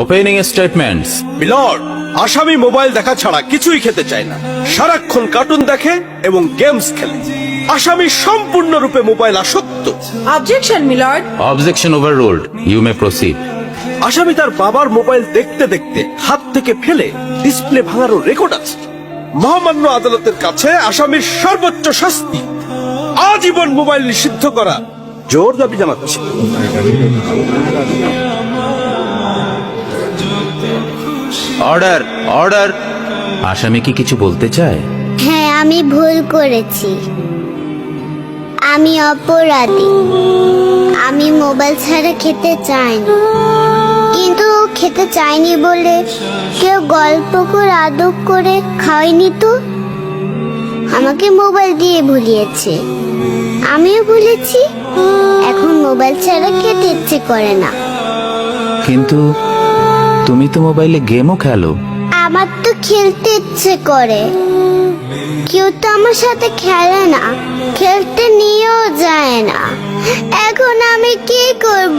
Opening statements. Milord, আসামি mobile দেখা ছাড়া কিছুই খেতে চায় না, সারাক্ষণ কার্টুন দেখে এবং গেমস খেলে। আসামি সম্পূর্ণরূপে মোবাইল আসক্ত। Objection milord. Objection overruled, you may proceed. আসামি তার বাবার মোবাইল দেখতে দেখতে হাত থেকে ফেলে ডিসপ্লে ভাঙারও রেকর্ড আছে। মহামান্য আদালতের কাছে আসামির সর্বোচ্চ শাস্তি আজীবন মোবাইল নিষিদ্ধ করা জোর দাবি জানাচ্ছে। Order, order. আসামি কি কিছু বলতে চায়? হ্যাঁ, আমি ভুল করেছি, আমি অপরাধী। আমি মোবাইল ছাড়া খেতে চাইনি, কিন্তু খেতে চাইনি বলে কেউ গল্প করে আদব করে খাওয়াইনি তো। আমাকে মোবাইল দিয়ে ভুলিয়েছে, আমিও ভুলেছি। এখন মোবাইল ছাড়া খেতে ইচ্ছে করে না। কিন্তু তুমি তো মোবাইলে গেমও খেলো। আমার তো খেলতে ইচ্ছে করে, কেউ তো আমার সাথে খেলে না, খেলতে নিয়েও যায় না। এখন আমি কি করব?